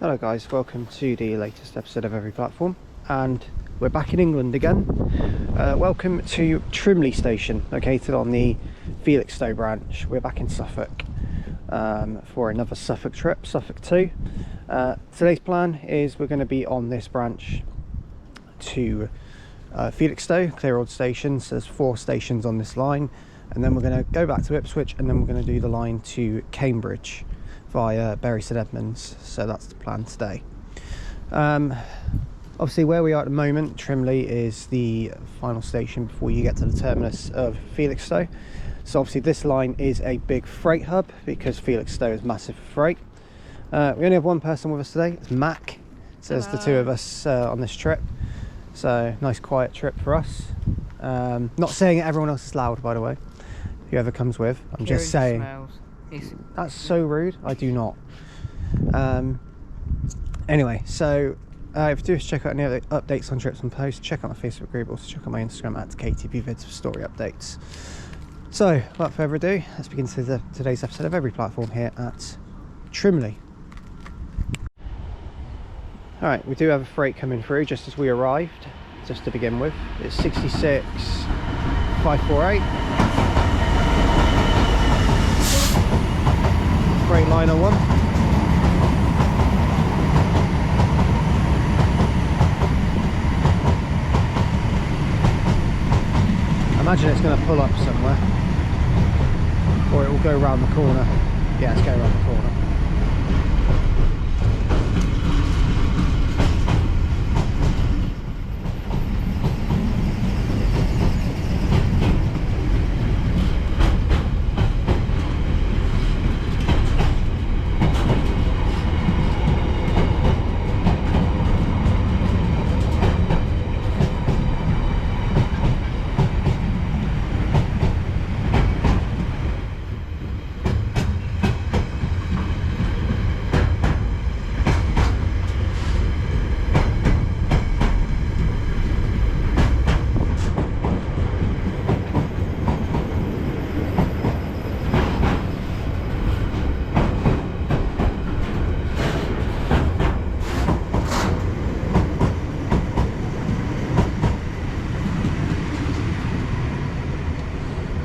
Hello guys, welcome to the latest episode of Every Platform, and we're back in England again. Welcome to Trimley Station, located on the Felixstowe branch. We're back in Suffolk for another Suffolk trip, Suffolk 2. Today's plan is we're going to be on this branch to Felixstowe, Clearfield Station. So there's 4 stations on this line, and then we're going to go back to Ipswich, and then we're going to do the line to Cambridge via St Edmunds. So that's the plan today. Obviously where we are at the moment, Trimley is the final station before you get to the terminus of Felixstowe. So obviously this line is a big freight hub because Felixstowe is massive for freight. We only have one person with us today, it's Mac. So there's the 2 of us on this trip. So nice quiet trip for us. Not saying everyone else is loud, by the way, whoever comes with. I'm just saying. That's so rude. I do not. Anyway, so if you do check out any other updates on trips and posts, check out my Facebook group, also check out my Instagram at KTPvids for story updates. So without further ado, let's begin today's episode of Every Platform here at Trimley. Alright, we do have a freight coming through just as we arrived, just to begin with. It's 66548. Freightliner one. I imagine it's going to pull up somewhere, or it will go around the corner. Yeah, it's going around the corner.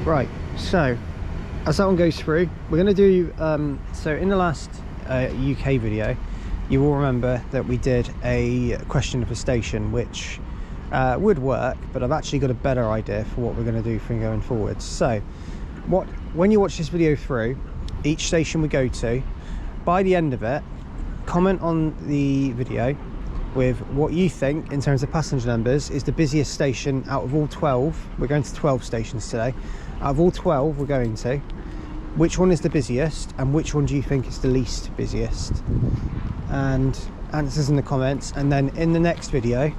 Right, so as that one goes through, we're going to do, so in the last UK video, you will remember that we did a question of a station, which would work, but I've actually got a better idea for what we're going to do from going forwards. So when you watch this video through, each station we go to, by the end of it, comment on the video with what you think in terms of passenger numbers is the busiest station out of all 12. We're going to 12 stations today. Out of all 12 we're going to, which one is the busiest and which one do you think is the least busiest? And answers in the comments, and then in the next video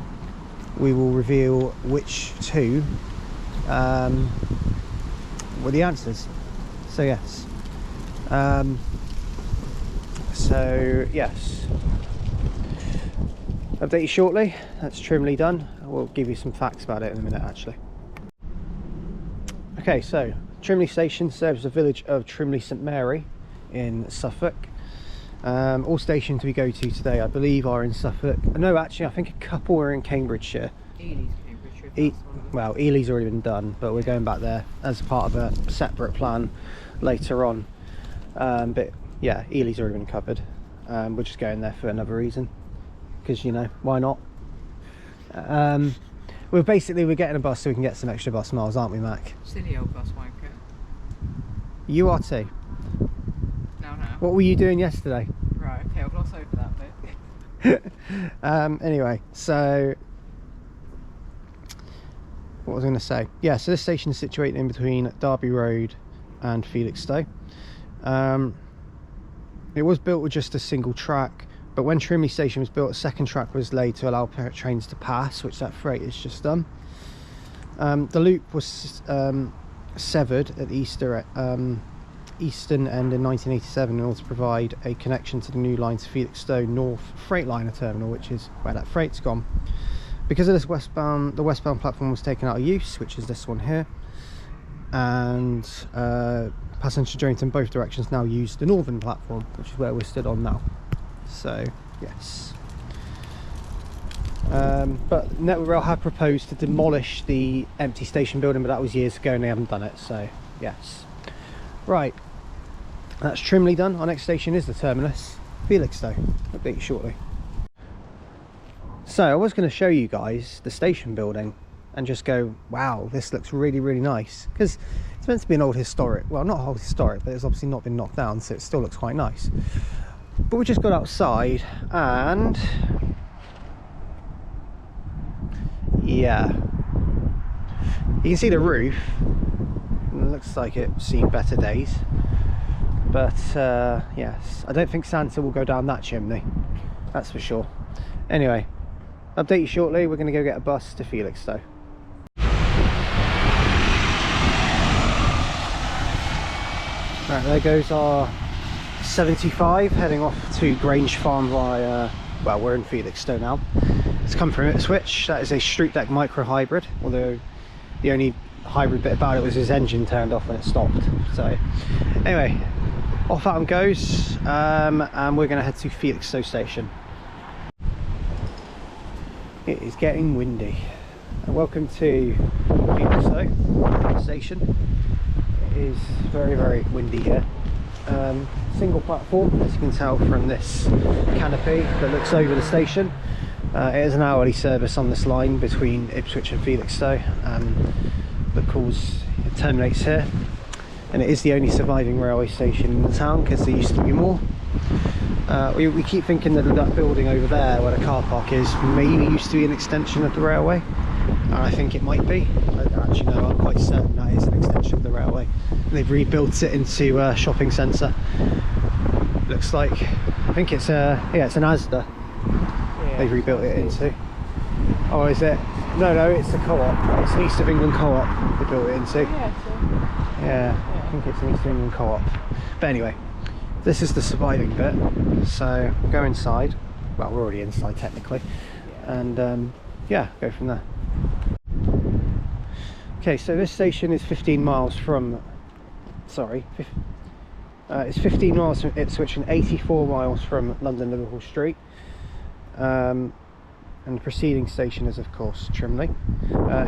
we will reveal which 2 were the answers. So yes, update you shortly. That's Trimley done. We'll give you some facts about it in a minute actually. Okay, so Trimley Station serves the village of Trimley St Mary in Suffolk. All stations we go to today, I believe, are in Suffolk. No, actually, I think a couple are in Cambridgeshire. Ely's Cambridgeshire. Well, Ely's already been done, but we're going back there as part of a separate plan later on. But yeah, Ely's already been covered. We're just going there for another reason, because, you know, why not? We're getting a bus so we can get some extra bus miles, aren't we, Mac? Silly old bus wanker. You are too. No. What were you doing yesterday? Right, okay, I'll gloss over that bit. Anyway, so what was I going to say? Yeah, so this station is situated in between Derby Road and Felixstowe. It was built with just a single track, but when Trimley Station was built, a second track was laid to allow trains to pass, which that freight has just done. The loop was severed at the eastern end in 1987 in order to provide a connection to the new line to Felixstowe North Freightliner Terminal, which is where that freight's gone. Because of this the westbound platform was taken out of use, which is this one here, and passenger journeys in both directions now use the northern platform, which is where we're stood on now. So Yes. But Network Rail had proposed to demolish the empty station building, but that was years ago and they haven't done it, so yes. Right, that's trimly done. Our next station is the terminus, Felixstowe. Update you shortly. So I was going to show you guys the station building and just go, wow, this looks really, really nice, because it's meant to be an old historic, well, not old historic, but it's obviously not been knocked down, so it still looks quite nice. But we just got outside and yeah, you can see the roof. It looks like it's seen better days, but yes, I don't think Santa will go down that chimney, that's for sure. Anyway, update you shortly. We're going to go get a bus to Felixstowe. Right, there goes our 75 heading off to Grange Farm via, well, we're in Felixstowe now. It's come from Ipswich. That is a street deck micro hybrid, although the only hybrid bit about it was his engine turned off when it stopped. So anyway, off that one goes, and we're going to head to Felixstowe station. It is getting windy. Welcome to Felixstowe station. It is very, very windy here. Single platform, as you can tell from this canopy that looks over the station. It is an hourly service on this line between Ipswich and Felixstowe, it terminates here, and it is the only surviving railway station in the town, because there used to be more. We keep thinking that that building over there where the car park is maybe used to be an extension of the railway, and I think it might be. Actually no, I'm quite certain that is an extension of the railway. They've rebuilt it into a shopping centre. Looks like, I think it's it's an Asda. Yeah, they've rebuilt it into. Oh, is it? No, it's the co-op. It's an East of England co-op they built it into. Yeah, I think it's an East of England co-op. But anyway, this is the surviving bit, so we'll go inside. Well, we're already inside technically, and yeah, go from there. Okay, so this station is 15 miles from, it's 15 miles from Ipswich and 84 miles from London Liverpool Street. And the preceding station is of course Trimley.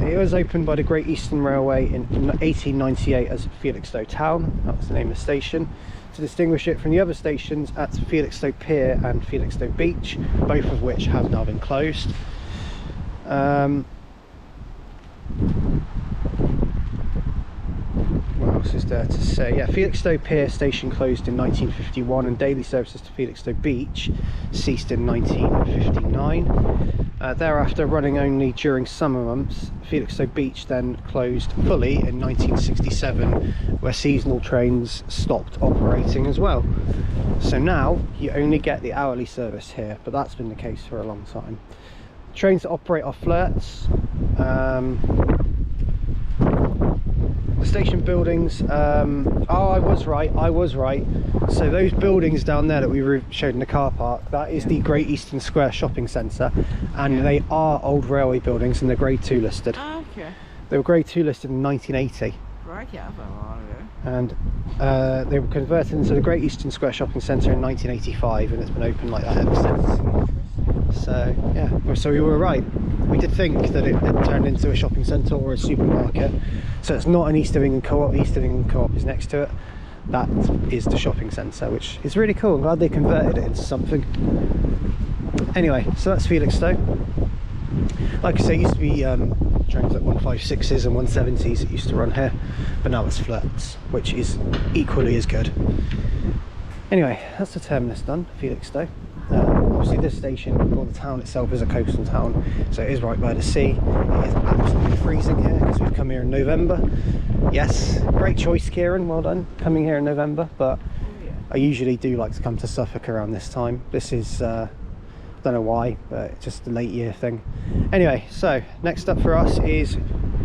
It was opened by the Great Eastern Railway in 1898 as Felixstowe Town. That was the name of the station, to distinguish it from the other stations at Felixstowe Pier and Felixstowe Beach, both of which have now been closed. What else is there to say? Yeah, Felixstowe Pier station closed in 1951, and daily services to Felixstowe Beach ceased in 1959. Thereafter running only during summer months, Felixstowe Beach then closed fully in 1967, where seasonal trains stopped operating as well. So now you only get the hourly service here, but that's been the case for a long time. Trains that operate are flirts. The station buildings, oh, I was right. So those buildings down there that we showed in the car park, that is the Great Eastern Square shopping centre, and they are old railway buildings, and they're grade 2 listed. Okay. They were grade 2 listed in 1980. Right, yeah, that's a while ago. And they were converted into the Great Eastern Square shopping centre in 1985, and it's been open like that ever since. So yeah, so we were right. We did think that it had turned into a shopping centre or a supermarket. So it's not an East of England co-op. East of England co-op is next to it. That is the shopping centre, which is really cool. I'm glad they converted it into something. Anyway, so that's Felixstowe. Like I say, it used to be trains like 156s and 170s that used to run here, but now it's flirts, which is equally as good. Anyway, that's the terminus done, Felixstowe. Obviously this station, or the town itself, is a coastal town, so it is right by the sea. It is absolutely freezing here because we've come here in November. Yes, great choice, Kieran, well done, coming here in November, but I usually do like to come to Suffolk around this time. This is, don't know why, but it's just a late year thing. Anyway, so next up for us is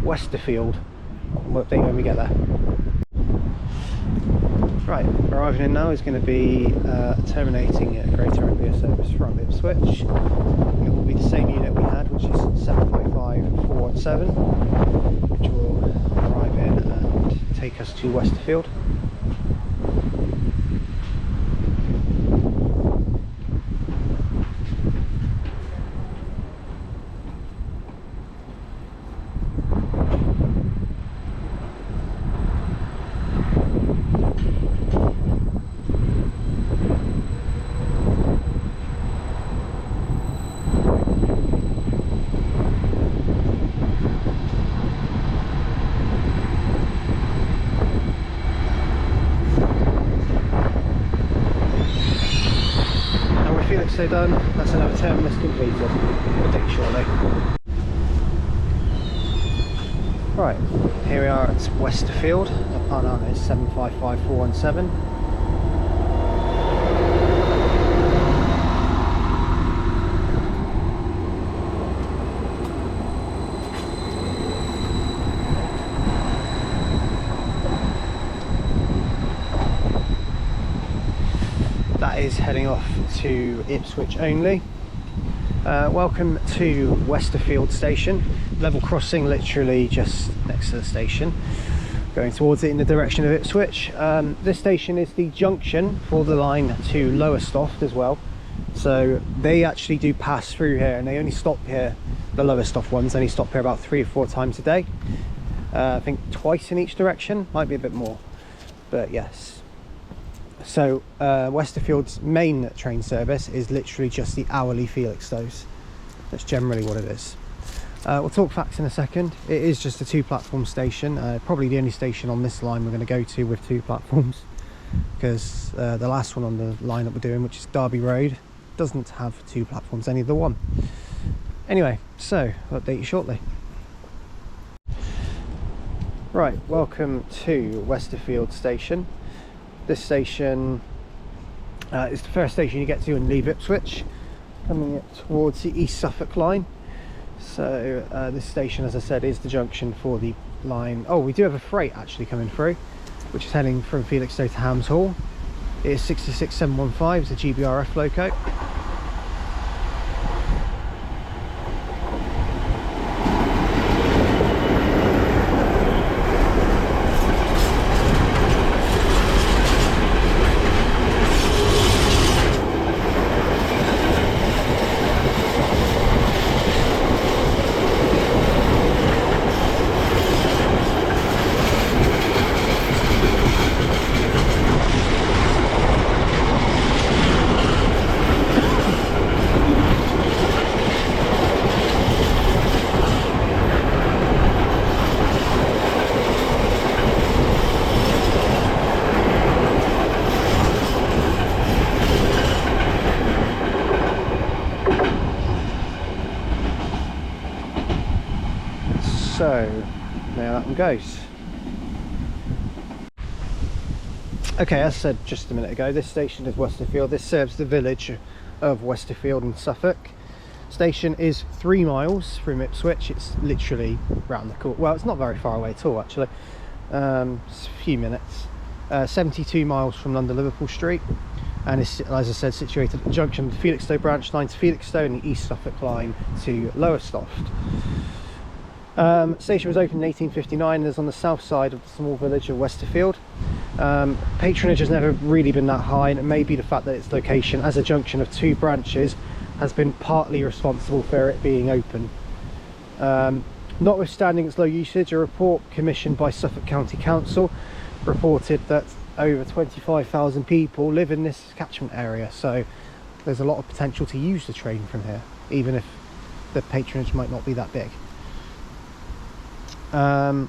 Westerfield. We'll update you when we get there. Right, arriving in now is going to be terminating a Greater Anglia service from Ipswich. It will be the same unit we had, which is 755-417, which will arrive in and take us to Westerfield. Felixstowe done. That's another terminus completed. We'll take it shortly. Right, here we are at Westerfield. The part number is 755417. That is heading off to Ipswich only. Welcome to Westerfield station. Level crossing literally just next to the station, going towards it in the direction of Ipswich. This station is the junction for the line to Lowestoft as well, so they actually do pass through here, and they only stop here, the Lowestoft ones only stop here about 3 or 4 times a day. I think twice in each direction, might be a bit more, but yes. So Westerfield's main train service is literally just the hourly Felixstowe's. That's generally what it is. We'll talk facts in a second. It is just a 2-platform station, probably the only station on this line we're going to go to with 2 platforms, because the last one on the line that we're doing, which is Derby Road, doesn't have 2 platforms, only the one. Anyway, so I'll update you shortly. Right, welcome to Westerfield station. This station is the first station you get to and leave Ipswich, coming towards the East Suffolk line. So this station, as I said, is the junction for the line. Oh, we do have a freight actually coming through, which is heading from Felixstowe to Hams Hall. It is 66715, it's a GBRF loco. So there that one goes. Okay, as I said just a minute ago, this station is Westerfield. This serves the village of Westerfield in Suffolk. Station is 3 miles from Ipswich. It's literally round the corner. Well, it's not very far away at all actually. It's a few minutes. 72 miles from London Liverpool Street, and it's, as I said, situated at the junction of the Felixstowe branch line to Felixstowe and the East Suffolk line to Lowestoft. Station was opened in 1859 and is on the south side of the small village of Westerfield. Patronage has never really been that high, and it may be the fact that its location as a junction of 2 branches has been partly responsible for it being open. Notwithstanding its low usage, a report commissioned by Suffolk County Council reported that over 25,000 people live in this catchment area, so there's a lot of potential to use the train from here, even if the patronage might not be that big. The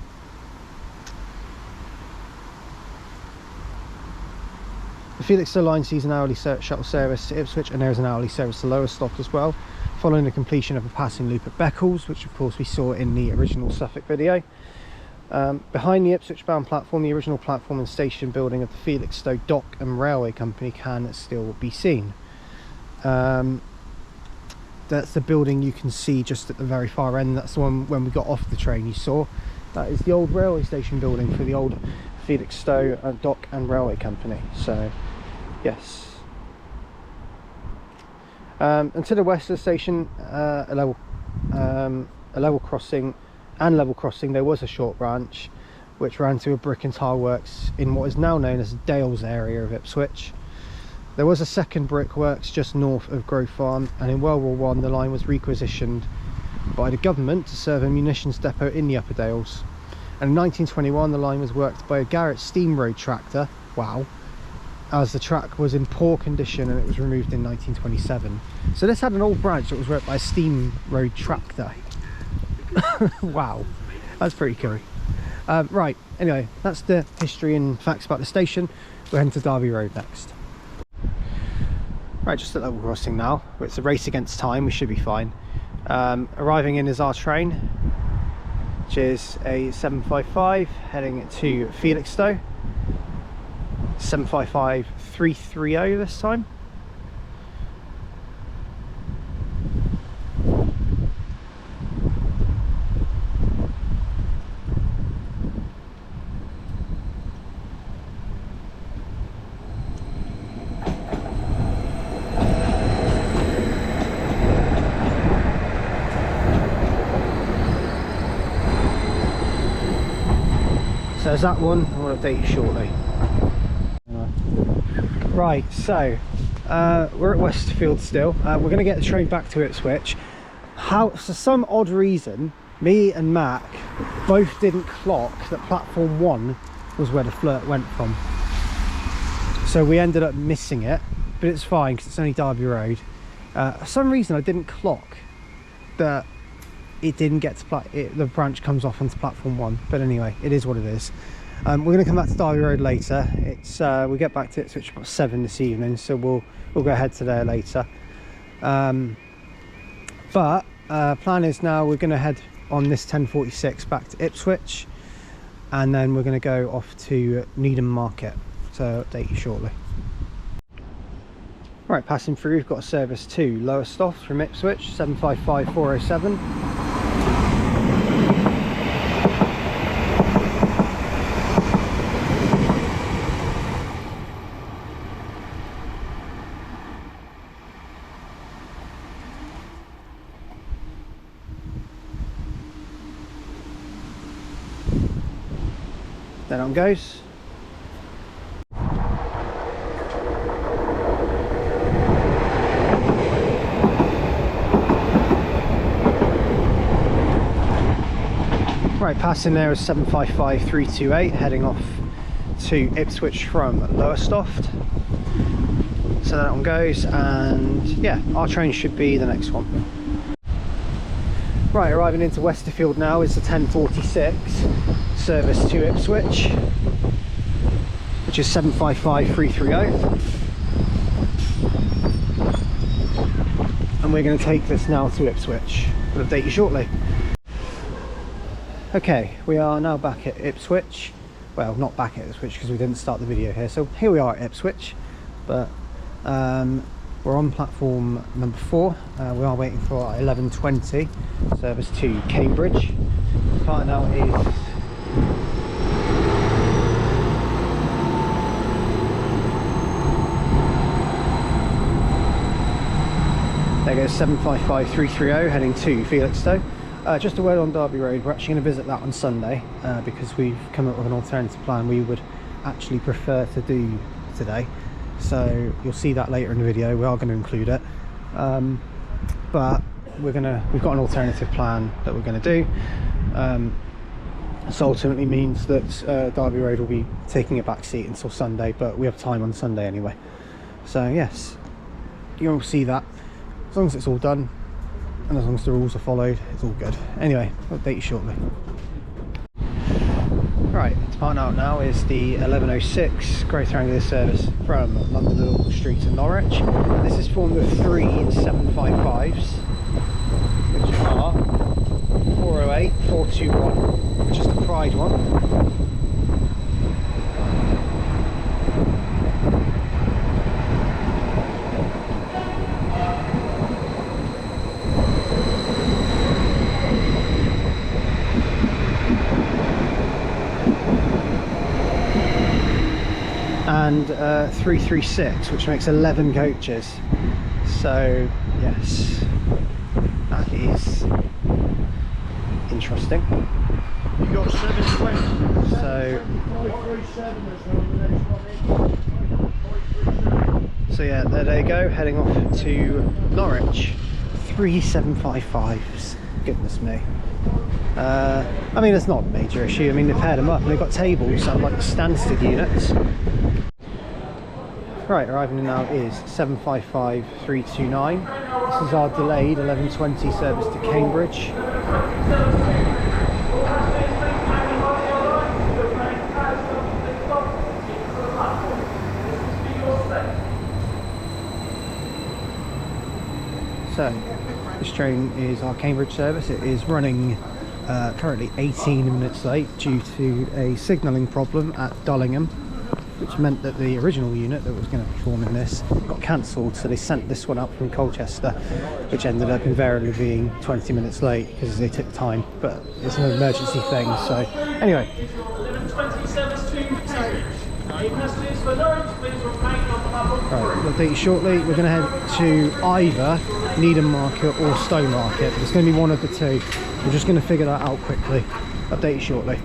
Felixstowe line sees an hourly shuttle service to Ipswich, and there is an hourly service to Lowestoft as well, following the completion of a passing loop at Beccles, which of course we saw in the original Suffolk video. Behind the Ipswich bound platform, the original platform and station building of the Felixstowe Dock and Railway Company can still be seen. That's the building you can see just at the very far end. That's the one when we got off the train you saw. That is the old railway station building for the old Felixstowe Dock and Railway Company. So yes, and to the west of the station, a level crossing there was a short branch which ran to a brick and tile works in what is now known as Dales area of Ipswich. There was a second brickworks just north of Grove Farm, and in World War I the line was requisitioned by the government to serve a munitions depot in the Upper Dales. And in 1921 the line was worked by a Garrett steam road tractor, wow, as the track was in poor condition, and it was removed in 1927. So this had an old branch that was worked by a steam road tractor. Wow, that's pretty cool. Right, anyway, that's the history and facts about the station. We're heading to Derby Road next. Right, just at level crossing now. It's a race against time, we should be fine. Arriving in is our train, which is a 755 heading to Felixstowe. 755-330 this time. So there's that one. I'll update you shortly. Right, so we're at Westerfield still. We're going to get the train back to Ipswich. For some odd reason, me and Mac both didn't clock that platform 1 was where the flirt went from. So we ended up missing it, but it's fine because it's only Derby Road. For some reason I didn't clock that it didn't get to the branch comes off onto platform 1, but anyway, it is what it is. We're going to come back to Derby Road later. It's we get back to Ipswich about 7 this evening, so we'll go ahead to there later. Plan is now we're going to head on this 1046 back to Ipswich, and then we're going to go off to Needham Market. So I'll update you shortly. Right, passing through, we've got a service to Lowestoft from Ipswich, 755-407. Then on goes. Right, passing there is 755-328 heading off to Ipswich from Lowestoft. So that one goes, and yeah, our train should be the next one. Right, arriving into Westerfield now is the 1046 service to Ipswich, which is 755-330. And we're going to take this now to Ipswich. I'll update you shortly. Okay, we are now back at Ipswich. Well, not back at Ipswich because we didn't start the video here. So here we are at Ipswich, but we're on platform number 4. We are waiting for our 11:20 service to Cambridge. The part now is there goes 755-330 heading to Felixstowe. Just a word on Derby Road, we're actually going to visit that on Sunday because we've come up with an alternative plan we would actually prefer to do today. So you'll see that later in the video. We are going to include it, but we've got an alternative plan that we're going to do. So ultimately means that Derby Road will be taking a back seat until Sunday, but we have time on Sunday anyway. So yes, you'll see that. As long as it's all done and as long as the rules are followed, it's all good. Anyway, I'll update you shortly. Right, departing out now is the 1106 Greater Anglia service from London Liverpool Street to Norwich. This is formed of 3 755s, which are 408, 421, which is the Pride one. And 336, which makes 11 coaches. So yes, that is interesting. You got 720. So yeah, there they go, heading off to Norwich. 3 755s. Goodness me. I mean, it's not a major issue. I mean, they've paired them up and they've got tables, unlike the Stansted units. Right, arriving now is 755-329. This is our delayed 11:20 service to Cambridge. so this train is our Cambridge service. It is running currently 18 minutes late due to a signalling problem at Dullingham, which meant that the original unit that was going to perform in this got cancelled, so they sent this one up from Colchester, which ended up invariably being 20 minutes late because they took time, but it's an emergency thing. So anyway, right, we'll update you shortly. We're going to head to either Needham Market or Stowmarket. It's going to be one of the two. We're just going to figure that out quickly. Update you shortly.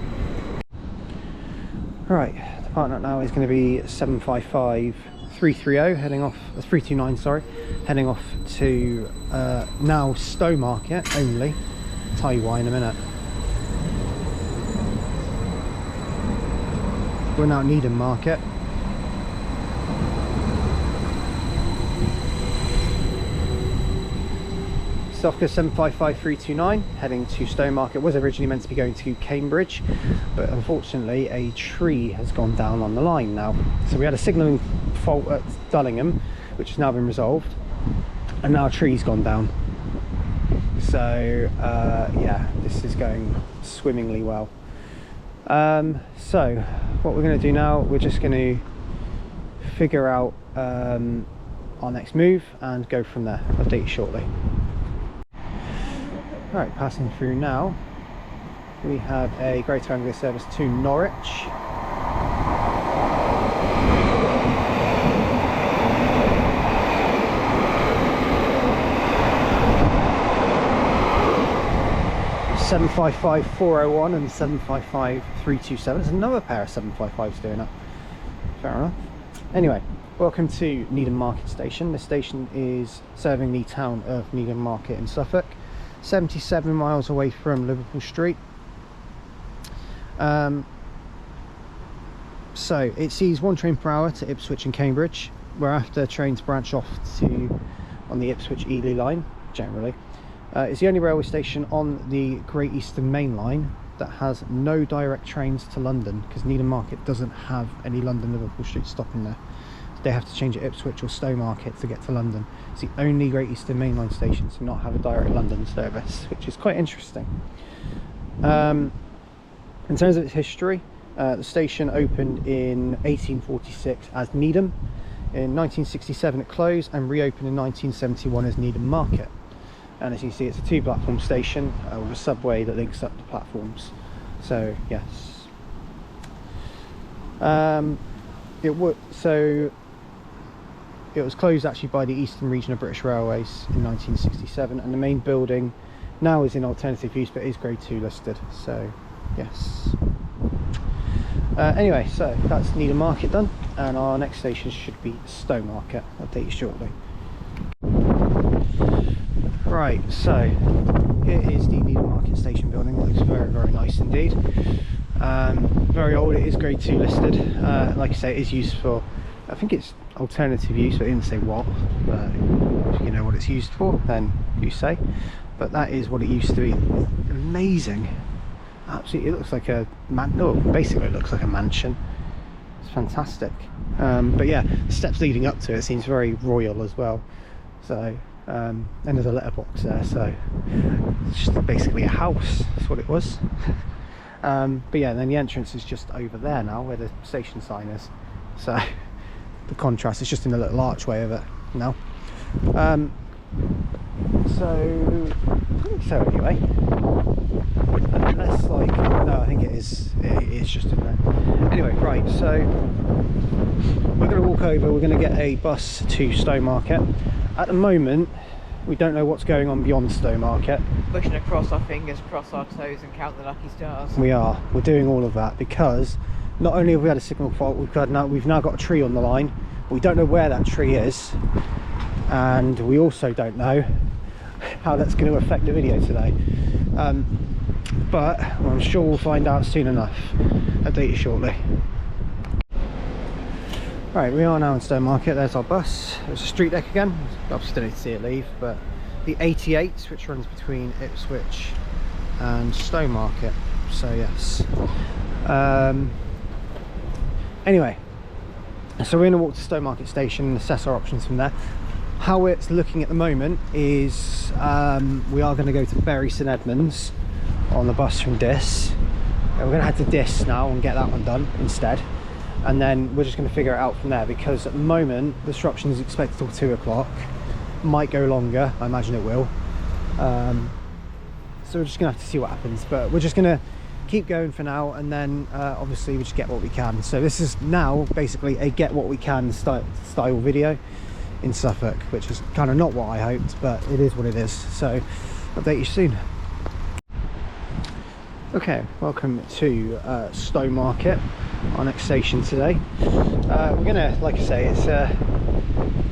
Right, the partner now is going to be 755330 heading off 329, sorry, heading off to now Stowmarket only. I'll tell you why in a minute. We're now at Needham Market. Suffolk 755329 heading to Stowmarket. Was originally meant to be going to Cambridge, but unfortunately a tree has gone down on the line now. So we had a signalling fault at Dullingham, which has now been resolved, and now a tree's gone down. So yeah, this is going swimmingly well. So what we're going to do now, we're just going to figure out our next move and go from there. I'll update you shortly. Right, passing through now, we have a Greater Anglia service to Norwich. Seven 755-401 and 755-327. There's another pair of 755s doing it. Fair enough. Anyway, welcome to Needham Market station. This station is serving the town of Needham Market in Suffolk. 77 miles away from Liverpool Street. So it sees one train per hour to Ipswich and Cambridge, whereafter trains branch off to on the Ipswich-Ely line generally. It's the only railway station on the Great Eastern Main Line that has no direct trains to London, because Needham Market doesn't have any London Liverpool Street stopping there. They have to change at Ipswich or Stowmarket to get to London. It's the only Great Eastern Main Line station to not have a direct London service, which is quite interesting. In terms of its history, the station opened in 1846 as Needham. In 1967 it closed and reopened in 1971 as Needham Market. And as you see, it's a two-platform station with a subway that links up the platforms. So yes, it was closed actually by the Eastern Region of British Railways in 1967, and the main building now is in alternative use but is grade 2 listed. So yes. Anyway, so that's Needham Market done, and our next station should be Stowmarket. I'll update you shortly. Right, so here is the Needham Market station building. It looks very, very nice indeed. Very old. It is grade 2 listed. Like I say, it is used for, I think it's alternative use, but I didn't say what, but if you know what it's used for, then you say. But that is what it used to be. Amazing. Absolutely, it looks like a basically it looks like a mansion. It's fantastic. But yeah, the steps leading up to it seems very royal as well. So and there's a letterbox there, so it's just basically a house. That's what it was. But yeah, then the entrance is just over there now, where the station sign is. So the contrast is just in a little archway of it now. So anyway, unless like, no, I think it is just in there. Anyway, right, so we're going to walk over, we're going to get a bus to Stowmarket. At the moment we don't know what's going on beyond Stowmarket. Pushing across our fingers, cross our toes and count the lucky stars. We're doing all of that because not only have we had a signal fault, we've now got a tree on the line. We don't know where that tree is, and we also don't know how that's going to affect the video today. But I'm sure we'll find out soon enough. Update you shortly. Right, we are now in Stowmarket. There's our bus. There's a street deck again. Obviously don't need to see it leave, but the 88, which runs between Ipswich and Stowmarket. So yes. Anyway, so we're going to walk to Stowmarket station and assess our options from there. how it's looking at the moment is we are going to go to Bury St Edmunds on the bus from Diss. We're going to head to Diss now and get that one done instead, and then we're just going to figure it out from there, because at the moment the disruption is expected till 2 o'clock. Might go longer, I imagine it will. So we're just gonna have to see what happens, but we're just gonna keep going for now, and then obviously we just get what we can. So this is now basically a get what we can style video in Suffolk, which is kind of not what I hoped, but it is what it is. So update you soon. Okay, welcome to Stowmarket, our next station today. We're gonna, like I say, it's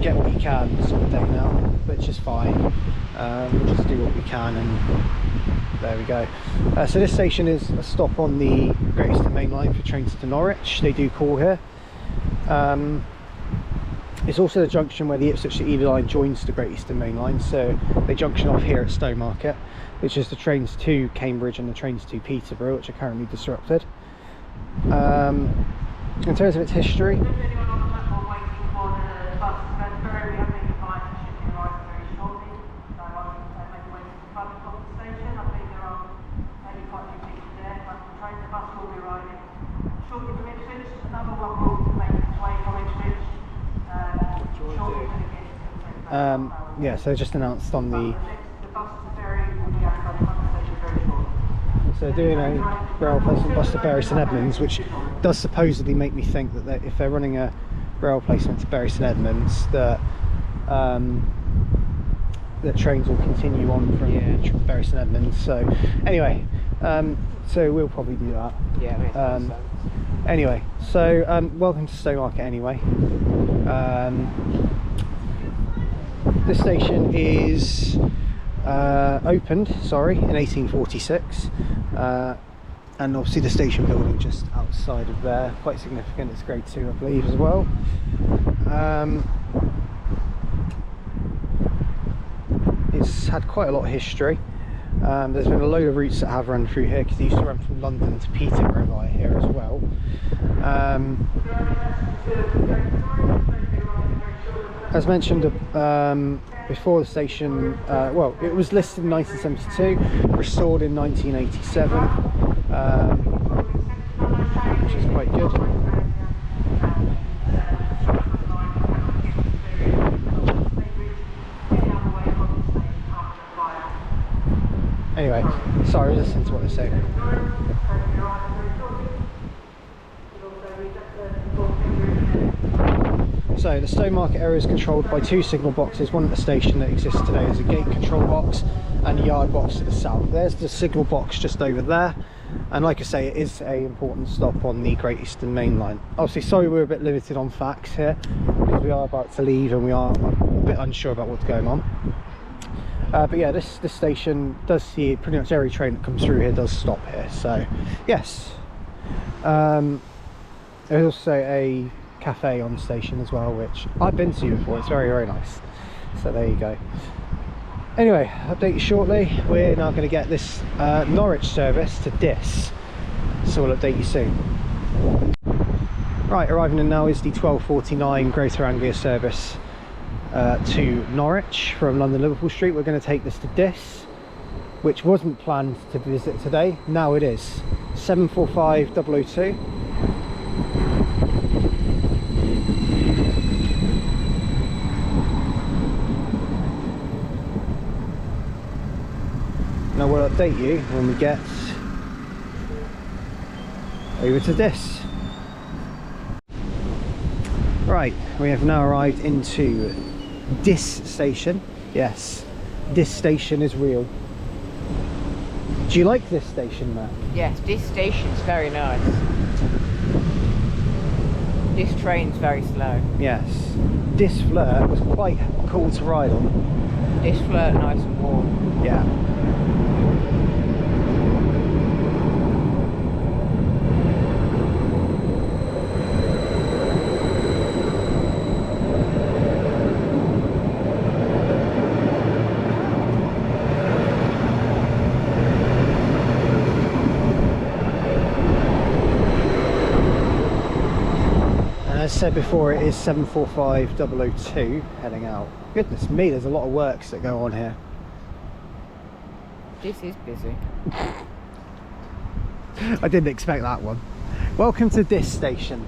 get what you can sort of day now, which is fine. We'll just do what we can, and there we go. So this station is a stop on the Greater Anglia main line for trains to Norwich. They do call here. It's also the junction where the Ipswich and Ely line joins the Greater Anglia main line, so they junction off here at Stowmarket, which is the trains to Cambridge and the trains to Peterborough, which are currently disrupted. In terms of its history, yeah, so just announced on the, so doing a rail placement bus to Bury St Edmunds, which does supposedly make me think that if they're running a rail placement to Bury St Edmunds, that the trains will continue on from Bury St Edmunds. So anyway, so we'll probably do that. Yeah, makes sense. Anyway, so welcome to Stowmarket anyway. This station is opened, in 1846, and obviously the station building just outside of there, quite significant. It's grade 2, I believe, as well. It's had quite a lot of history. There's been a load of routes that have run through here, because they used to run from London to Peterborough via here as well. As mentioned before, the station, well, it was listed in 1972, restored in 1987, which is quite good. Anyway, sorry, listen to what they're saying. So the Stowmarket area is controlled by 2 signal boxes, one at the station that exists today as a gate control box, and a yard box to the south. There's the signal box just over there, and like I say, it is an important stop on the Great Eastern Main Line. Obviously, sorry we're a bit limited on facts here, because we are about to leave and we are a bit unsure about what's going on. But yeah, this station does see pretty much every train that comes through here does stop here. So yes, there's also a cafe on the station as well, which I've been to before. It's very, very nice. So there you go. Anyway, update you shortly. We're now going to get this Norwich service to Diss, so we'll update you soon. Right, arriving in now is the 12:49 Greater Anglia service to Norwich from London Liverpool Street. We're going to take this to Diss, which wasn't planned to visit today. Now it is. 745-002. Now we'll update you when we get over to Diss. Right, we have now arrived into Diss station. Yes, Diss station is real. Do you like this station, Matt? Yes, this station's very nice. This train's very slow. Yes. Diss Flirt was quite cool to ride on. This Flirt nice and warm. Yeah. said before, it is 7:45:002 heading out. Goodness me, there's a lot of works that go on here. This is busy. I didn't expect that one. Welcome to Diss station.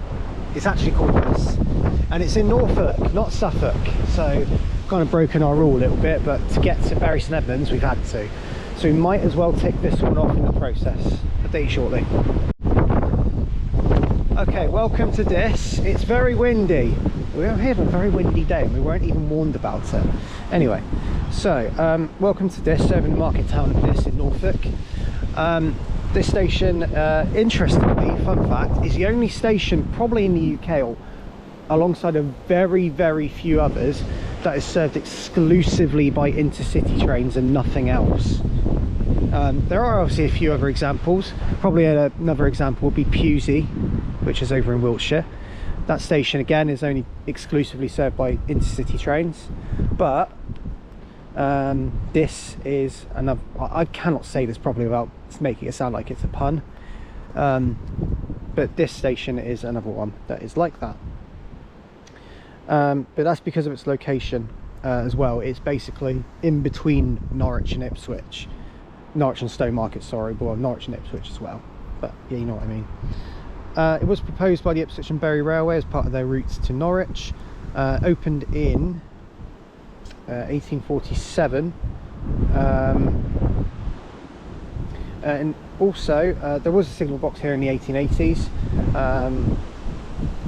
It's actually called Diss, and it's in Norfolk, not Suffolk, so kind of broken our rule a little bit, but to get to Bury St Edmunds we've had to, so we might as well tick this one off in the process. Update you shortly. Okay, welcome to Diss. It's very windy. We're here on a very windy day and we weren't even warned about it. Anyway, so welcome to Diss, over in the market town of Diss in Norfolk. This station, interestingly, fun fact, is the only station probably in the UK, or alongside a very, very few others, that is served exclusively by intercity trains and nothing else. There are obviously a few other examples. Probably another example would be Pewsey, which is over in Wiltshire. That station again is only exclusively served by intercity trains, but this is another. I cannot say this properly without making it sound like it's a pun, but this station is another one that is like that, but that's because of its location as well. It's basically in between Norwich and Ipswich, Norwich and Stowmarket, sorry, well, Norwich and Ipswich as well, but yeah, you know what I mean. It was proposed by the Ipswich and Bury Railway as part of their routes to Norwich. Opened in 1847, and also there was a signal box here in the 1880s,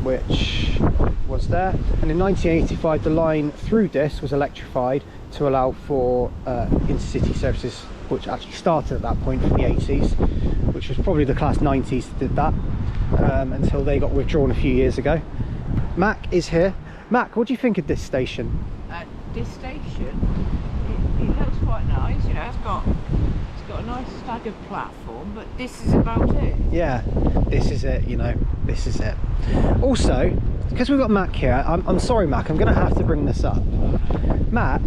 which was there, and in 1985 the line through Diss was electrified to allow for intercity services, which actually started at that point from the 80s, which was probably the class 90s that did that, until they got withdrawn a few years ago. Mac is here. Mac, what do you think of this station? This station, it looks quite nice, you know, it's got a nice staggered platform, but this is about it. Yeah, this is it, you know, this is it. Also, because we've got Mac here, I'm sorry Mac, I'm going to have to bring this up. Mac,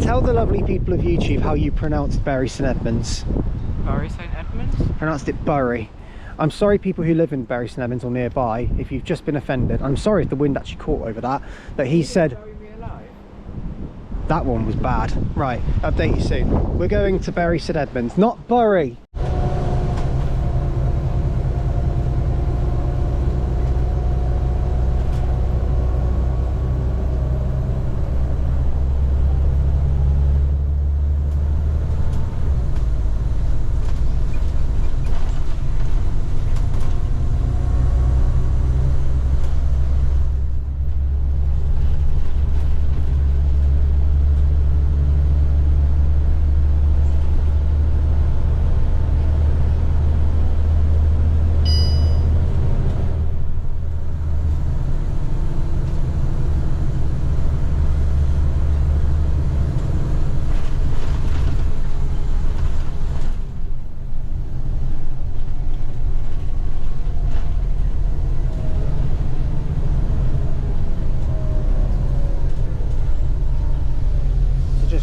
tell the lovely people of YouTube how you pronounced Bury St Edmunds. Bury St Edmunds? Pronounced it Bury. I'm sorry people who live in Bury St Edmunds or nearby if you've just been offended. I'm sorry if the wind actually caught over that, but he said that one was bad. Right, update you soon. We're going to Bury St Edmunds, not Bury.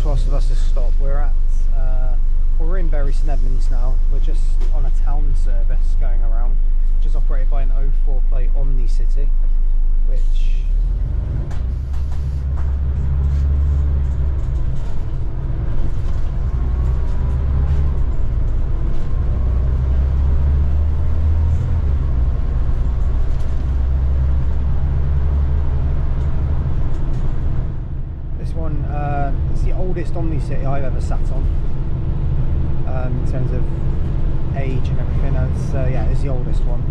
Whilst the bus has stopped, we're in Bury St Edmunds now. We're just on a town service going around, which is operated by an 04 plate Omni City, which it's the oldest Omni City I've ever sat on, in terms of age and everything. Yeah, it's the oldest one.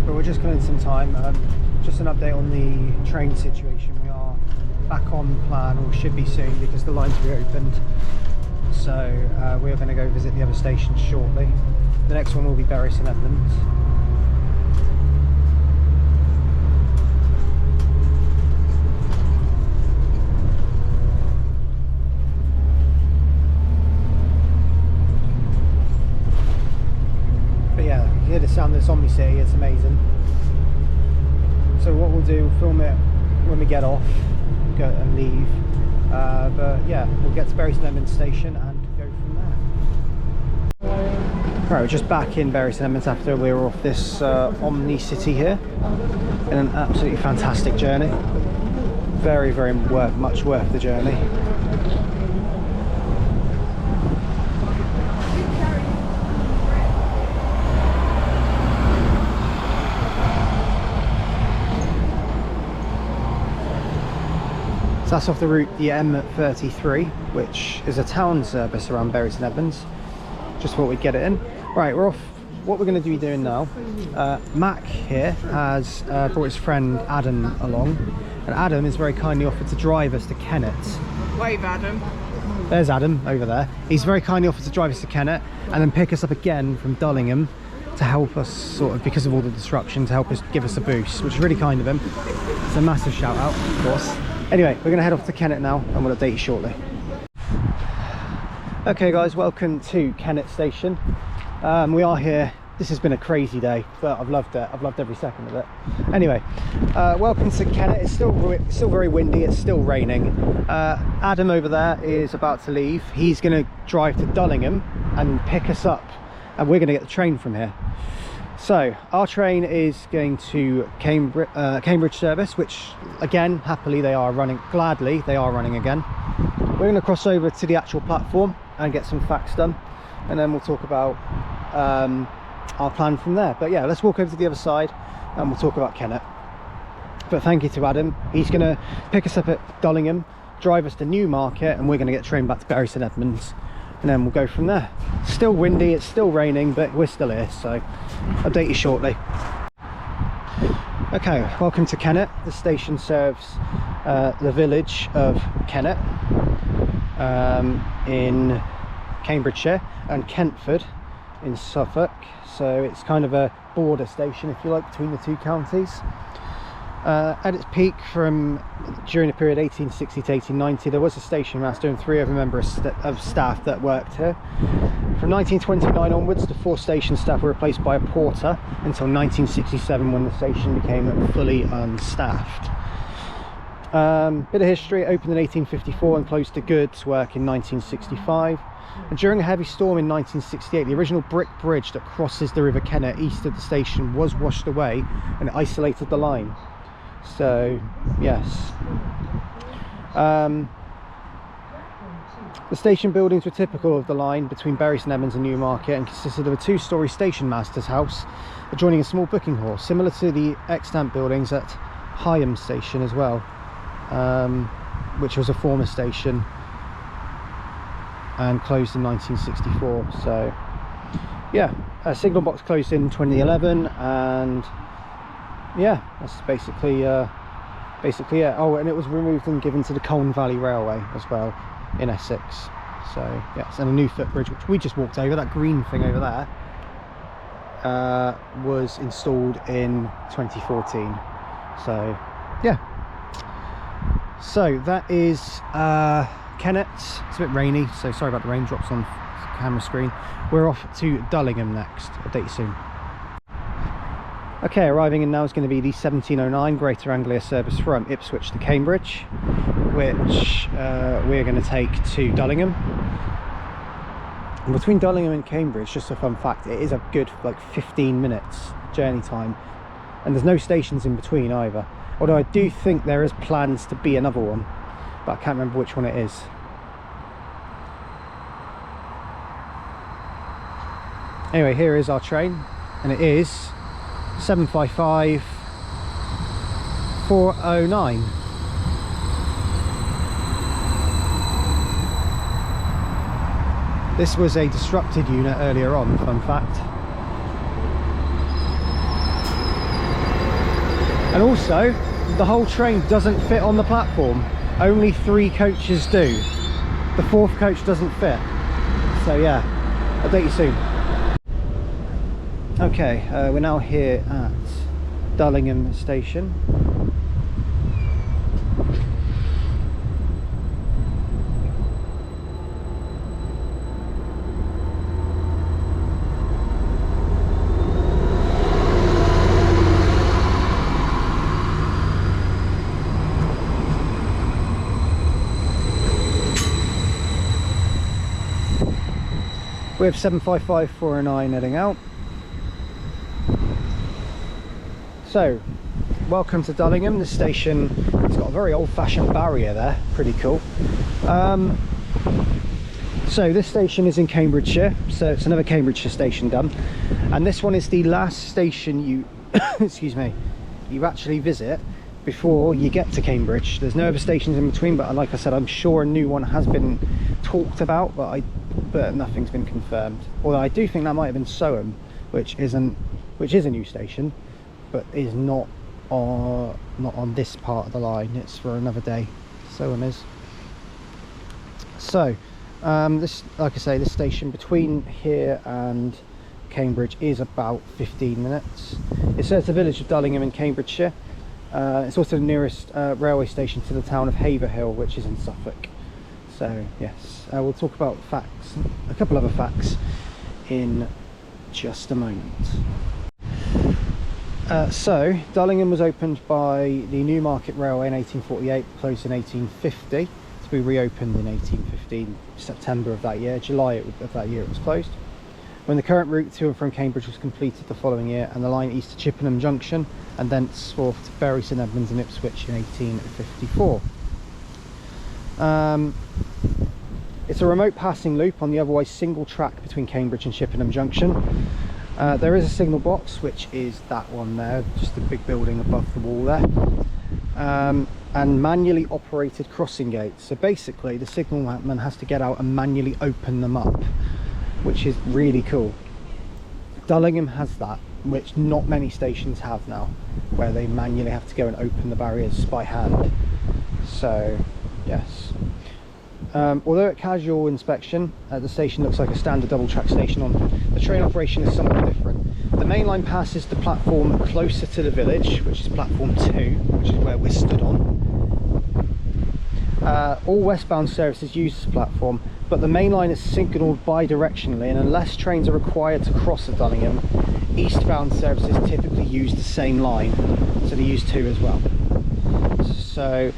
But we're just killing some time. Just an update on the train situation. We are back on plan, or should be soon, because the line's reopened. So we are going to go visit the other stations shortly. The next one will be Bury St Edmunds. But yeah, you hear the sound of this Omni City, it's amazing. So what we'll do, we'll film it when we get off, go and leave. But yeah, we'll get to Bury St Edmunds station and Right, we're just back in Bury St Edmunds after we were off this Omni City here, in an absolutely fantastic journey. Very, very much worth the journey. So that's off the route, the M33, which is a town service around Bury St Edmunds. Just thought we'd get it in. Right, we're off. What we're going to be doing now, Mac here has brought his friend Adam along, and Adam is very kindly offered to drive us to Kennett. Wave, Adam. There's Adam over there. He's very kindly offered to drive us to Kennett and then pick us up again from Dullingham to help us, sort of, because of all the disruption, to help us, give us a boost, which is really kind of him. It's a massive shout out, of course. Anyway, we're going to head off to Kennett now, and we'll update you shortly. Okay guys, welcome to Kennett station. We are here. This has been a crazy day, but I've loved it. I've loved every second of it. Anyway, welcome to Kennett. It's still very windy. It's still raining. Adam over there is about to leave. He's going to drive to Dullingham and pick us up, and we're going to get the train from here. So our train is going to Cambridge service, which again, happily they are running. Gladly they are running again. We're going to cross over to the actual platform and get some facts done, and then we'll talk about our plan from there. But yeah, let's walk over to the other side and we'll talk about Kennett. But thank you to Adam. He's going to pick us up at Dullingham, drive us to Newmarket, and we're going to get train back to Bury St Edmunds, and then we'll go from there. Still windy, it's still raining, but we're still here, so update you shortly. Okay, welcome to Kennett. The station serves the village of Kennett in Cambridgeshire, and Kentford in Suffolk. So it's kind of a border station, if you like, between the two counties. At its peak, during the period 1860 to 1890, there was a station master and 3 other members of staff that worked here. From 1929 onwards, the 4 station staff were replaced by a porter until 1967, when the station became fully unstaffed. Bit of history: it opened in 1854 and closed to goods work in 1965. And during a heavy storm in 1968, the original brick bridge that crosses the River Kennett east of the station was washed away, and it isolated the line. So yes, the station buildings were typical of the line between Bury St Edmunds and Newmarket, and consisted of a 2-storey station master's house adjoining a small booking hall, similar to the extant buildings at Higham station as well, which was a former station and closed in 1964. So yeah, a signal box closed in 2011, and yeah, that's basically it. Oh, and it was removed and given to the Colne Valley Railway as well in Essex. So yes, and a new footbridge, which we just walked over, that green thing over there, was installed in 2014. So yeah, so that is Kennett. It's a bit rainy, so sorry about the raindrops on the camera screen. We're off to Dullingham next. Update you soon. Okay, arriving in now is going to be the 1709 Greater Anglia service from Ipswich to Cambridge, which we're going to take to Dullingham. And between Dullingham and Cambridge, just a fun fact, it is a good like 15 minutes journey time, and there's no stations in between either, although I do think there is plans to be another one, but I can't remember which one it is. Anyway, here is our train, and it is 755 409. This was a disrupted unit earlier on, fun fact. And also, the whole train doesn't fit on the platform. Only 3 coaches do. The 4th coach doesn't fit. So yeah, update you soon. Okay, we're now here at Dullingham station. with 755409 heading out. So, welcome to Dullingham. The station has got a very old-fashioned barrier there, pretty cool. So this station is in Cambridgeshire, so it's another Cambridgeshire station done, and this one is the last station you excuse me, you actually visit before you get to Cambridge. There's no other stations in between, but like I said, I'm sure a new one has been talked about, but nothing's been confirmed. Although I do think that might have been Soham, which is a new station, but is not on this part of the line. It's for another day. Soham is. So this, like I say, this station between here and Cambridge is about 15 minutes. It serves the village of Dullingham in Cambridgeshire. It's also the nearest railway station to the town of Haverhill, which is in Suffolk. So yes, we'll talk about facts, a couple other facts, in just a moment. So Dullingham was opened by the Newmarket Railway in 1848, closed in 1850. To be reopened in 1815, September of that year. July of that year it was closed. When the current route to and from Cambridge was completed the following year, and the line east to Chippenham Junction and thenceforth to Bury St Edmunds and Ipswich in 1854. It's a remote passing loop on the otherwise single track between Cambridge and Chippenham Junction. There is a signal box, which is that one there, just a big building above the wall there, and manually operated crossing gates. So basically the signalman has to get out and manually open them up, which is really cool. Dullingham has that, which not many stations have now, where they manually have to go and open the barriers by hand. So yes, although at casual inspection the station looks like a standard double track station, on the train operation is somewhat different. The main line passes the platform closer to the village, which is platform 2, which is where we're stood on. All westbound services use this platform, but the main line is signalled bi-directionally, and unless trains are required to cross at Dullingham, eastbound services typically use the same line, so they use 2 as well. So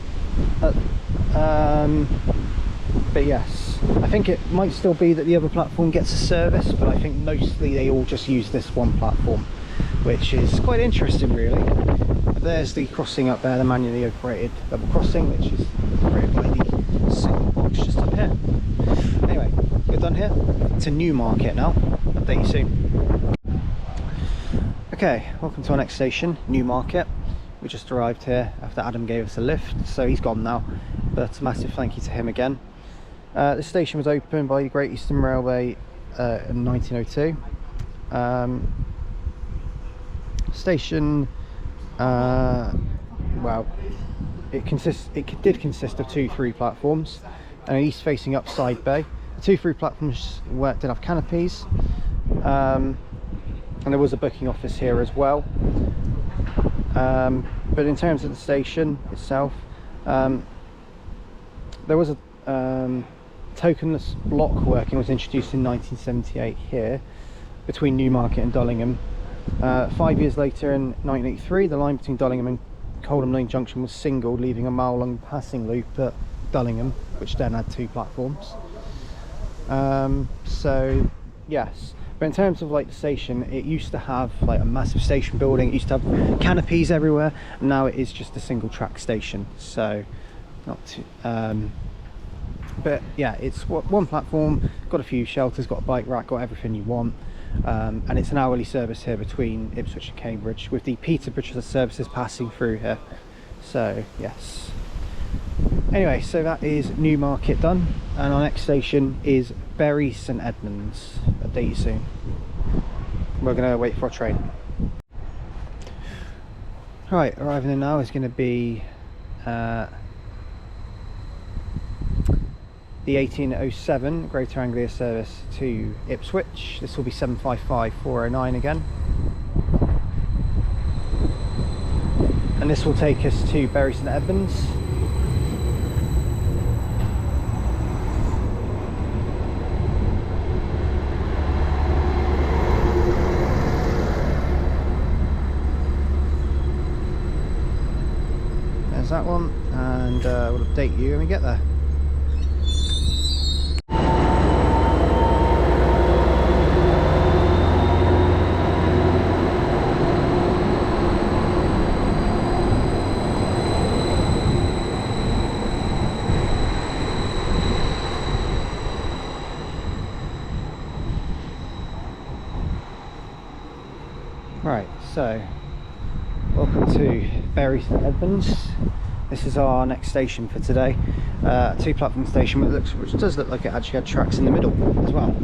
but yes, I think it might still be that the other platform gets a service, but I think mostly they all just use this one platform, which is quite interesting really. There's the crossing up there, the manually operated double crossing, which is operated by the signal box just up here. Anyway, we're done here. It's a Newmarket now. Update you soon. Okay, welcome to our next station, Newmarket. We just arrived here after Adam gave us a lift, so he's gone now, but a massive thank you to him again. This station was opened by the Great Eastern Railway in 1902. Station, well, it did consist of 2 through platforms and an east-facing upside bay. The 2 through platforms did have canopies, and there was a booking office here as well. But in terms of the station itself, there was a tokenless block working was introduced in 1978 here between Newmarket and Dullingham. 5 years later, in 1983, the line between Dullingham and Coldham Lane Junction was singled, leaving a mile-long passing loop at Dullingham, which then had 2 platforms. So yes, but in terms of like the station, it used to have like a massive station building. It used to have canopies everywhere, and now it is just a single track station. So not too, but yeah, it's one platform, got a few shelters, got a bike rack, got everything you want. And it's an hourly service here between Ipswich and Cambridge, with the Peterborough services passing through here. So yes, anyway, so that is Newmarket done, and our next station is Bury St Edmunds. Update you soon. We're going to wait for our train. Right, arriving in now is going to be the 1807 Greater Anglia service to Ipswich. This will be 755409 again, and this will take us to Bury St Edmunds. There's that one, and we'll update you when we get there. Right, so welcome to Bury St Edmunds. This is our next station for today. Two platform station which does look like it actually had tracks in the middle as well.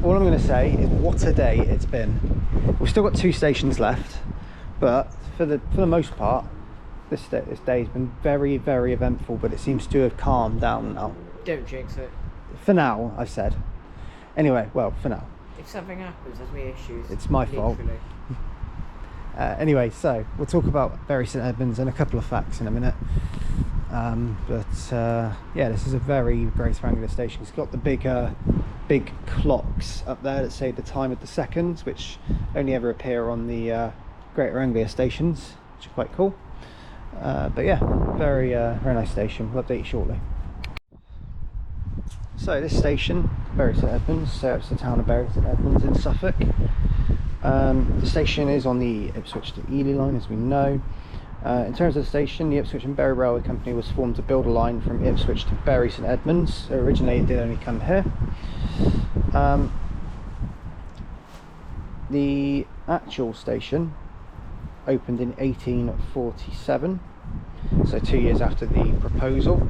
All I'm going to say is what a day it's been. We've still got 2 stations left, but for the most part this day's been very, very eventful, but it seems to have calmed down now. Don't jinx it. For now, I've said. Anyway, well, for now. If something happens, there's me issues. It's my fault. Anyway, so we'll talk about Bury St Edmunds and a couple of facts in a minute. Yeah, this is a very Greater Anglia station. It's got the big clocks up there that say the time of the seconds, which only ever appear on the Greater Anglia stations, which are quite cool. But yeah, very nice station. We'll update you shortly. So this station, Bury St Edmunds, so it's the town of Bury St Edmunds in Suffolk. The station is on the Ipswich to Ely line, as we know. In terms of the station, the Ipswich and Bury Railway Company was formed to build a line from Ipswich to Bury St Edmunds. So originally it did only come here. The actual station opened in 1847, so 2 years after the proposal.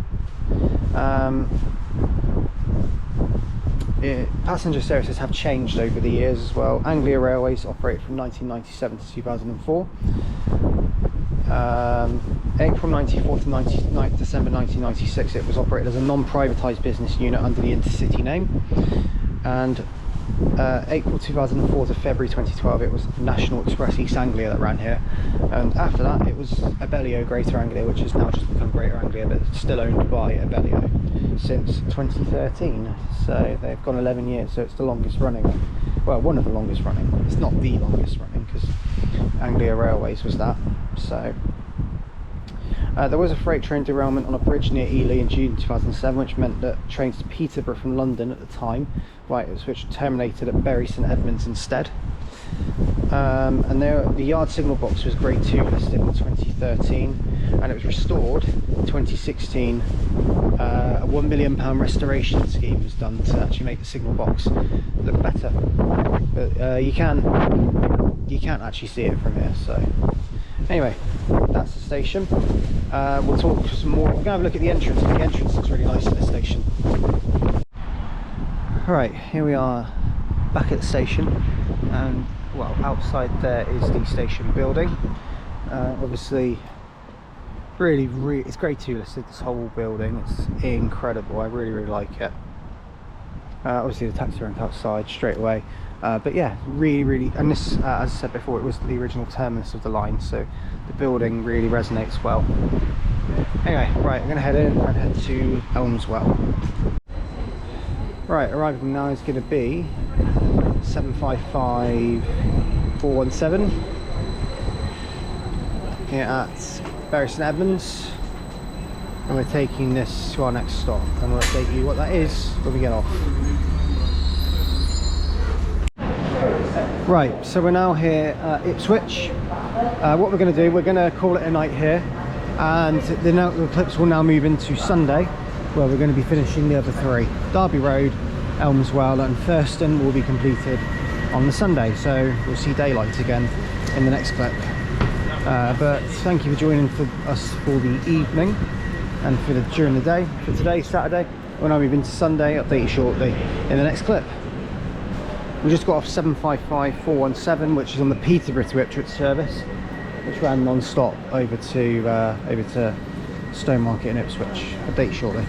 Passenger services have changed over the years as well. Anglia Railways operated from 1997 to 2004. April 94 to December 1996 it was operated as a non-privatised business unit under the Intercity name, and April 2004 to February 2012 it was National Express East Anglia that ran here, and after that it was Abellio Greater Anglia, which has now just become Greater Anglia, but it's still owned by Abellio since 2013, so they've gone 11 years, so it's the longest running, well, one of the longest running. It's not the longest running because Anglia Railways was that. So there was a freight train derailment on a bridge near Ely in June 2007, which meant that trains to Peterborough from London at the time, which terminated at Bury St Edmunds instead. And the yard signal box was Grade 2 listed in 2013, and it was restored in 2016. A £1 million restoration scheme was done to actually make the signal box look better, but you can't actually see it from here. So anyway, that's the station. We'll talk some more. We're going to have a look at the entrance. The entrance looks really nice to this station. Alright, here we are back at the station, and well, outside there is the station building. Obviously really it's Grade 2 listed, this whole building. It's incredible. I really like it. Obviously the taxi rank outside straight away, but yeah, really, and this as I said before, it was the original terminus of the line, so the building really resonates well. Anyway, right, I'm going to head in and head to Elmswell. Right, arriving now is going to be 755417 here at Bury St Edmunds, and we're taking this to our next stop, and we'll update you what that is when we get off. Right, so we're now here at Ipswich. What we're going to do, we're going to call it a night here, and the clips will now move into Sunday, where we're going to be finishing the other 3. Derby Road, Elmswell and Thurston will be completed on the Sunday, so we'll see daylight again in the next clip. But thank you for joining us for the evening and during the day. For today, Saturday, we'll now move into Sunday. Update you shortly in the next clip. We just got off 755417, which is on the Peterborough to Ipswich service, which ran non-stop over to Stowmarket and Ipswich. Update you shortly.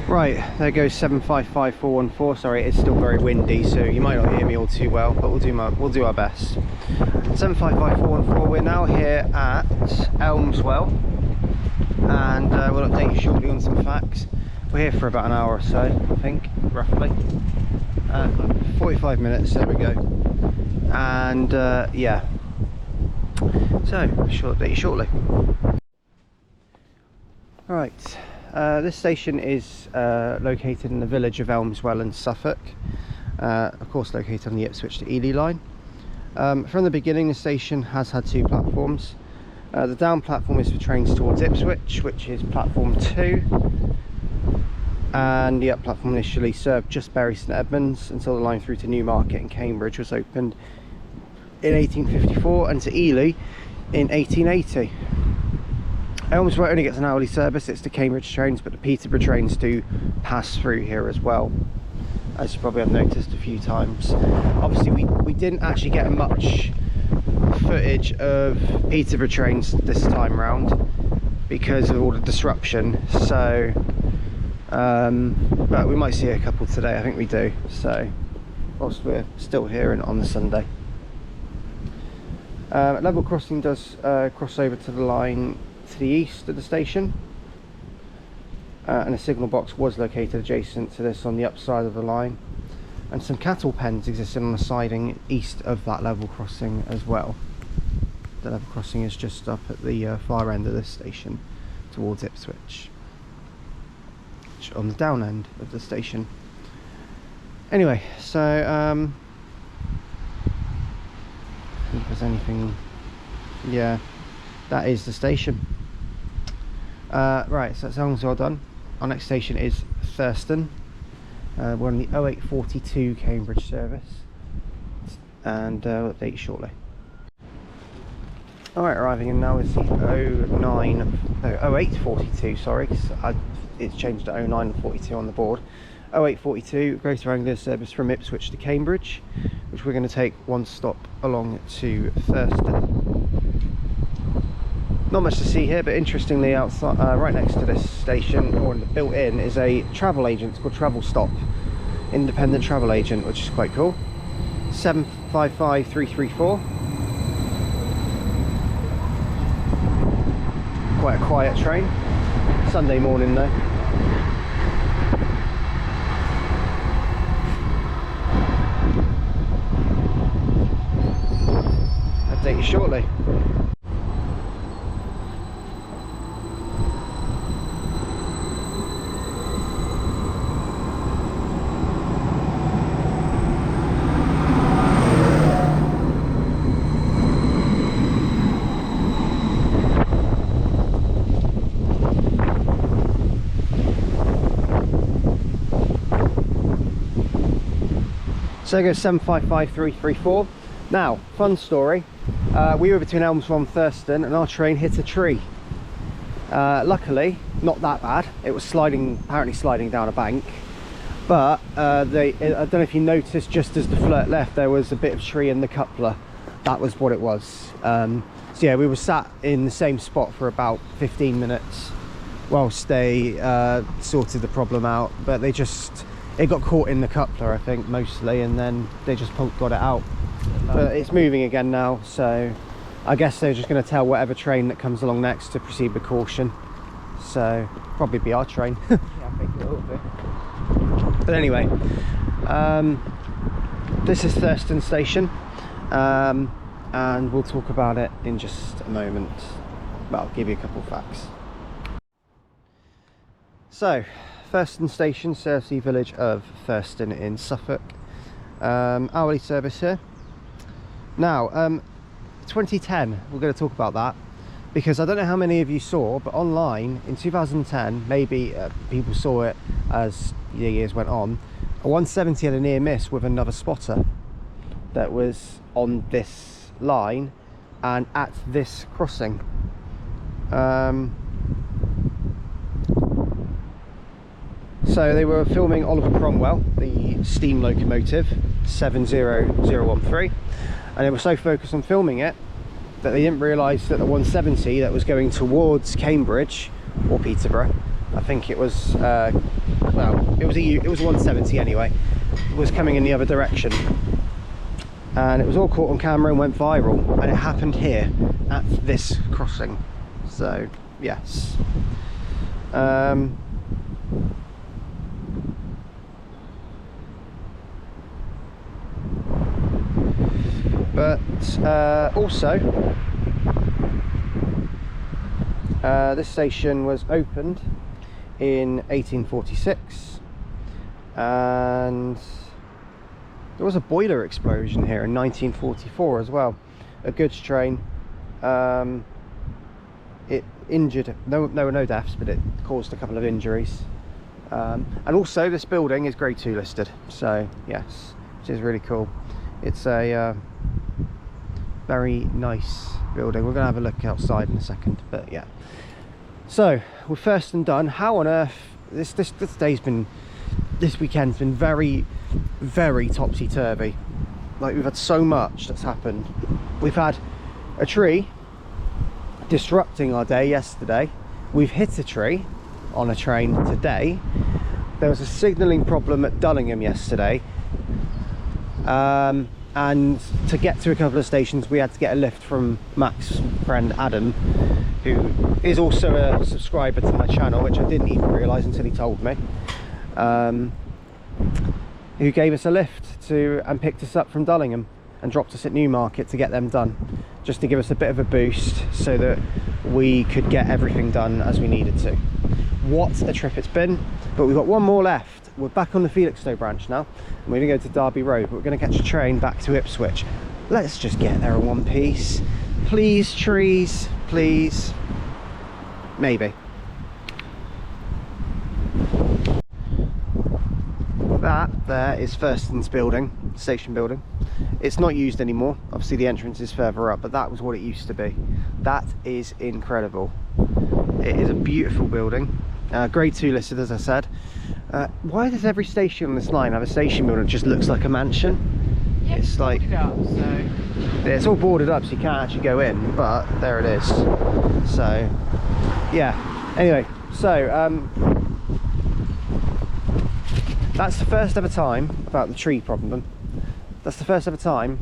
Right, there goes 755414. Sorry, it's still very windy, so you might not hear me all too well, but we'll do our best. 755414. We're now here at Elmswell, and we'll update you shortly on some facts. We're here for about an hour or so, I think, roughly. 45 minutes. There we go. And yeah, So I shall update you shortly. Right, this station is located in the village of Elmswell in Suffolk, of course located on the Ipswich to Ely line. From the beginning the station has had two platforms. The down platform is for trains towards Ipswich, which is platform 2, and the up platform initially served just Bury St Edmunds until the line through to Needham Market and Cambridge was opened in 1854 and to Ely in 1880. Elmswell only gets an hourly service. It's the Cambridge trains, but the Peterborough trains do pass through here as well, as you probably have noticed a few times. Obviously we didn't actually get much footage of Peterborough trains this time round because of all the disruption, so but we might see a couple today. I think we do, so whilst we're still here and on the Sunday. Level crossing does cross over to the line to the east of the station, and a signal box was located adjacent to this on the upside of the line, and some cattle pens existed on the siding east of that level crossing as well. The level crossing is just up at the far end of this station towards Ipswich, on the down end of the station. Anyway, so I think if there's anything, yeah, that is the station. Right, so that's Elmswell done. Our next station is Thurston. We're on the 0842 Cambridge service, and we'll update you shortly. Alright, arriving in now is the 0842, sorry, it's changed to 09 and 42 on the board. 0842 Greater Anglia service from Ipswich to Cambridge, which we're going to take one stop along to Thurston. Not much to see here, but interestingly outside, right next to this station, or built in, is a travel agent. It's called Travel Stop, independent travel agent, which is quite cool. 755334. Quite a quiet train. Sunday morning though. Update you shortly. So there goes 755334. Now, fun story. We were between Elmswell and Thurston and our train hit a tree. Luckily, not that bad. It was apparently sliding down a bank. But I don't know if you noticed, just as the flirt left, there was a bit of tree in the coupler. That was what it was. So yeah, we were sat in the same spot for about 15 minutes whilst they sorted the problem out. But it got caught in the coupler, I think, mostly, and then they just got it out. But it's moving again now, so I guess they're just going to tell whatever train that comes along next to proceed with caution. So probably be our train. Yeah, I think it will be. But anyway, this is Thurston station, and we'll talk about it in just a moment. But I'll give you a couple of facts. So, Thurston station serves the village of Thurston in Suffolk. Hourly service here. Now, 2010, we're going to talk about that, because I don't know how many of you saw, but online in 2010, maybe people saw it as the years went on, a 170 had a near miss with another spotter that was on this line and at this crossing. So they were filming Oliver Cromwell, the steam locomotive 70013, and they were so focused on filming it that they didn't realise that the 170 that was going towards Cambridge or Peterborough, I think it was well, it was a 170 anyway, was coming in the other direction, and it was all caught on camera and went viral, and it happened here at this crossing. So yes, but also This station was opened in 1846, and there was a boiler explosion here in 1944 as well. A goods train. It injured, no deaths, but it caused a couple of injuries. And also this building is Grade 2 listed, so yes, which is really cool. It's a very nice building. We're going to have a look outside in a second, but yeah. So we're first and done. How on earth, this weekend's been very, very topsy-turvy. Like, we've had so much that's happened. We've had a tree disrupting our day yesterday. We've hit a tree on a train today. There was a signalling problem at Dullingham yesterday, and to get to a couple of stations we had to get a lift from Mac's friend Adam, who is also a subscriber to my channel, which I didn't even realise until he told me, who gave us a lift and picked us up from Dullingham and dropped us at Newmarket to get them done, just to give us a bit of a boost so that we could get everything done as we needed to. What a trip it's been, but we've got one more left. We're back on the Felixstowe branch now, and we're going to go to Derby Road, but we're going to catch a train back to Ipswich. Let's just get there in one piece. Please, trees, please. Maybe. That there is Thurston's building, station building. It's not used anymore. Obviously the entrance is further up, but that was what it used to be. That is incredible. It is a beautiful building. Grade 2 listed, as I said. Why does every station on this line have a station building that just looks like a mansion? Yeah, it's like up, so. it's all boarded up, so you can't actually go in, but there it is. So yeah, anyway, so that's the first ever time, about the tree problem, that's the first ever time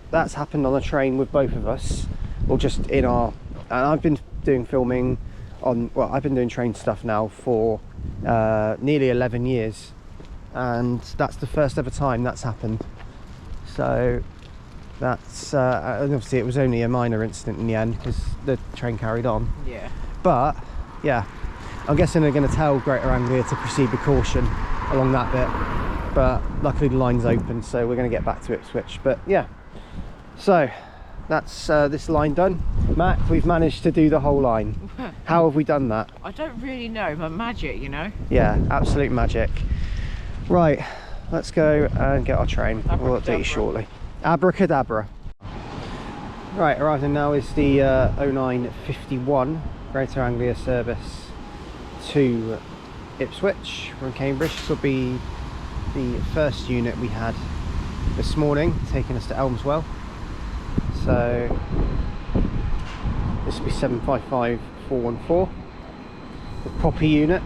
that's happened on a train with both of us, or just in our, and I've been doing filming on, well, I've been doing train stuff now for nearly 11 years, and that's the first ever time that's happened. So that's and obviously it was only a minor incident in the end because the train carried on. Yeah. But yeah, I'm guessing they're going to tell Greater Anglia to proceed with caution along that bit, but luckily the line's open, so we're going to get back to Ipswich. But yeah, so that's this line done. Mac, we've managed to do the whole line. How have we done that? I don't really know, but magic, you know. Yeah, absolute magic. Right, let's go and get our train. We'll update you shortly. Abracadabra. Right, arriving now is the 0951 Greater Anglia service to Ipswich from Cambridge. This will be the first unit we had this morning, taking us to Elmswell. So this will be 755414, the Poppy unit.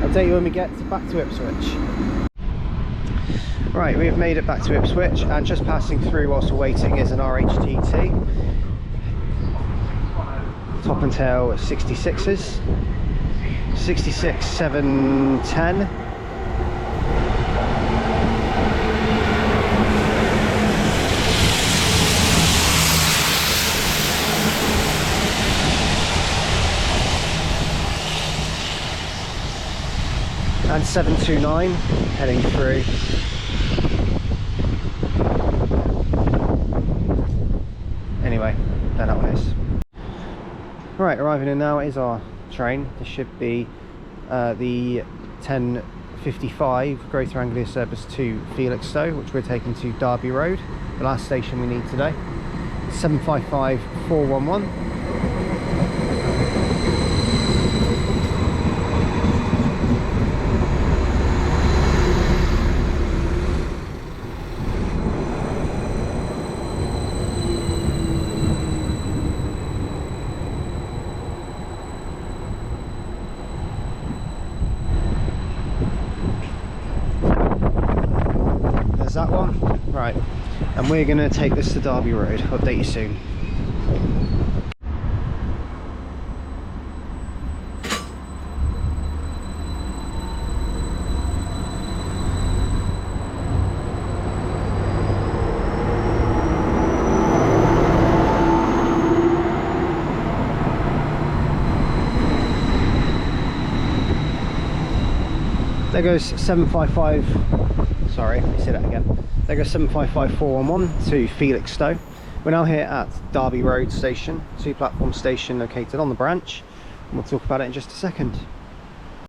Update you when we get back to Ipswich. Right, we've made it back to Ipswich, and just passing through whilst we're waiting is an RHTT. Top and tail 66s. 66 710. And 729 heading through. Anyway, there that one is. Right, arriving in now is our train. This should be the 10:55 Greater Anglia service to Felixstowe, which we're taking to Derby Road, the last station we need today. 755411. That one. Right, and we're going to take this to Derby Road. I'll update you soon. There goes 755, sorry, let me say that again. There goes 755411 to Felixstowe. We're now here at Derby Road Station, 2-platform station located on the branch, and we'll talk about it in just a second.